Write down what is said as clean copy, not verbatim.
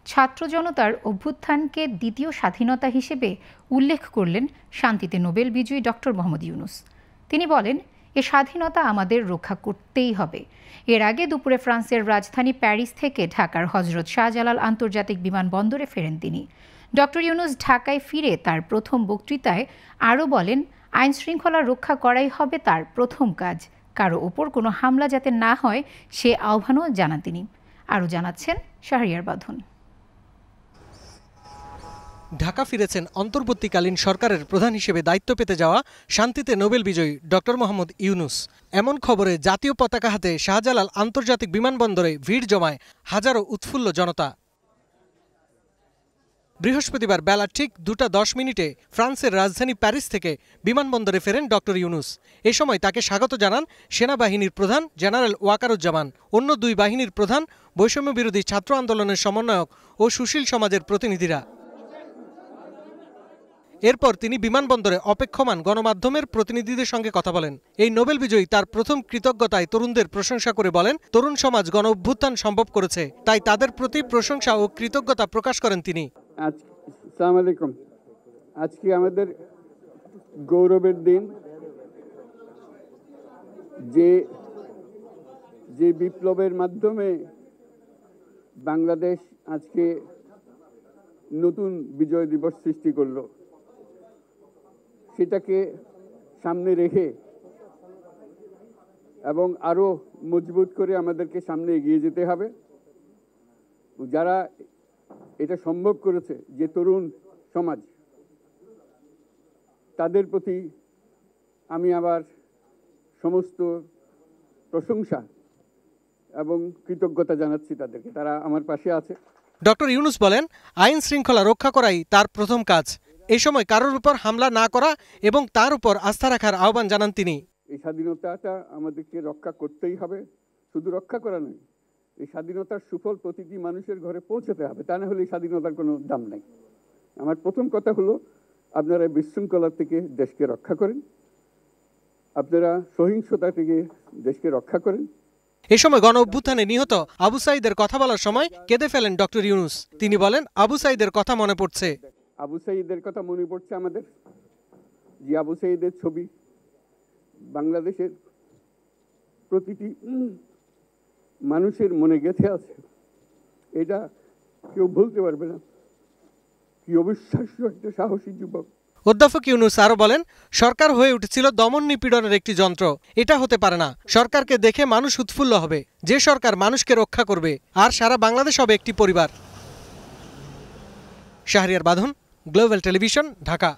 ছাত্র জনতার অভ্যুত্থানকে দ্বিতীয় স্বাধীনতা হিসেবে উল্লেখ করলেন শান্তিতে নোবেল বিজয়ী ডক্টর মোহাম্মদ ইউনূস। তিনি বলেন, এ স্বাধীনতা আমাদের রক্ষা করতেই হবে। এর আগে দুপুরে ফ্রান্সের রাজধানী প্যারিস থেকে ঢাকার হজরত শাহজালাল আন্তর্জাতিক বিমানবন্দরে ফেরেন তিনি। ডক্টর ইউনূস ঢাকায় ফিরে তার প্রথম বক্তৃতায় আরও বলেন, আইন শৃঙ্খলা রক্ষা করাই হবে তার প্রথম কাজ। কারো ওপর কোনো হামলা যাতে না হয় সে আহ্বানও জানান তিনি। আরও জানাচ্ছেন শাহরিয়ার বাঁধন। ঢাকা ফিরেছেন অন্তর্বর্তীকালীন সরকারের প্রধান হিসেবে দায়িত্ব পেতে যাওয়া শান্তিতে নোবেল বিজয়ী ডক্টর মোহাম্মদ ইউনূস। এমন খবরে জাতীয় পতাকা হাতে শাহজালাল আন্তর্জাতিক বিমানবন্দরে ভিড় জমায় হাজারো উৎফুল্ল জনতা। বৃহস্পতিবার বেলা ঠিক 2:10 ফ্রান্সের রাজধানী প্যারিস থেকে বিমানবন্দরে ফেরেন ডক্টর ইউনূস। এ সময় তাকে স্বাগত জানান সেনাবাহিনীর প্রধান জেনারেল ওয়াকারুজ্জামান, অন্য দুই বাহিনীর প্রধান, বৈষম্য বিরোধী ছাত্র আন্দোলনের সমন্বয়ক ও সুশীল সমাজের প্রতিনিধিরা। এরপর তিনি বিমানবন্দরে অপেক্ষমান গণমাধ্যমের প্রতিনিধিদের সঙ্গে কথা বলেন। এই নোবেল বিজয়ী তার প্রথম কৃতজ্ঞতায় তরুণদের প্রশংসা করে বলেন, তরুণ সমাজ গণ অভ্যুত্থান সম্ভব করেছে, তাই তাদের প্রতি প্রশংসা ও কৃতজ্ঞতা প্রকাশ করেন তিনি। আসসালামু আলাইকুম। আজকে আমাদের গৌরবের দিন। যে বিপ্লবের মাধ্যমে বাংলাদেশ আজকে নতুন বিজয় দিবস সৃষ্টি করলো, সেটাকে সামনে রেখে এবং আরো মজবুত করে আমাদেরকে সামনে এগিয়ে যেতে হবে। যারা এটা সম্ভব করেছে, যে তরুণ সমাজ, তাদের প্রতি আমি আবার সমস্ত প্রশংসা এবং কৃতজ্ঞতা জানাচ্ছি তাদেরকে, তারা আমার পাশে আছে। ডক্টর ইউনূস বলেন, আইন শৃঙ্খলা রক্ষা করাই তার প্রথম কাজ। এই সময় কারোর উপর হামলা না করা এবং তার উপর আস্থা রাখার আহ্বান জানান তিনি। এই স্বাধীনতাটা আমাদেরকে রক্ষা করতেই হবে, শুধু রক্ষা করা নয়, এই স্বাধীনতার সুফল প্রতিটি মানুষের ঘরে পৌঁছাতে হবে, তা না হলে এই স্বাধীনতার কোনো দাম নেই। আমার প্রথম কথা হলো, আপনারা বিশৃঙ্খলা থেকে দেশকে রক্ষা করেন, আপনারা সহিংসতা থেকে দেশকে রক্ষা করেন। এ সময় গণ অভ্যুত্থানে নিহত আবু সাঈদের কথা বলার সময় কেঁদে ফেলেন ডক্টর ইউনূস। তিনি বলেন, আবু সাঈদের কথা মনে পড়ছে। আবু সাঈদের কথা মনে পড়ছে আমাদের, যে আবু সাঈদের ছবি বাংলাদেশের প্রতিটি মানুষের মনে গেঁথে আছে, এটা কেউ ভুলতে পারবে না। কি অবিশ্বাস্য একটা সাহসী যুবক। অধ্যাপক ইউনূস আরো বলেন, সরকার হয়ে উঠেছিল দমন নিপীড়নের একটি যন্ত্র। এটা হতে পারে না। সরকারকে দেখে মানুষ উৎফুল্ল হবে। যে সরকার মানুষকে রক্ষা করবে, আর সারা বাংলাদেশ হবে একটি পরিবার। শাহরিয়ার বাঁধন, গ্লোবাল টেলিভিশন, ঢাকা।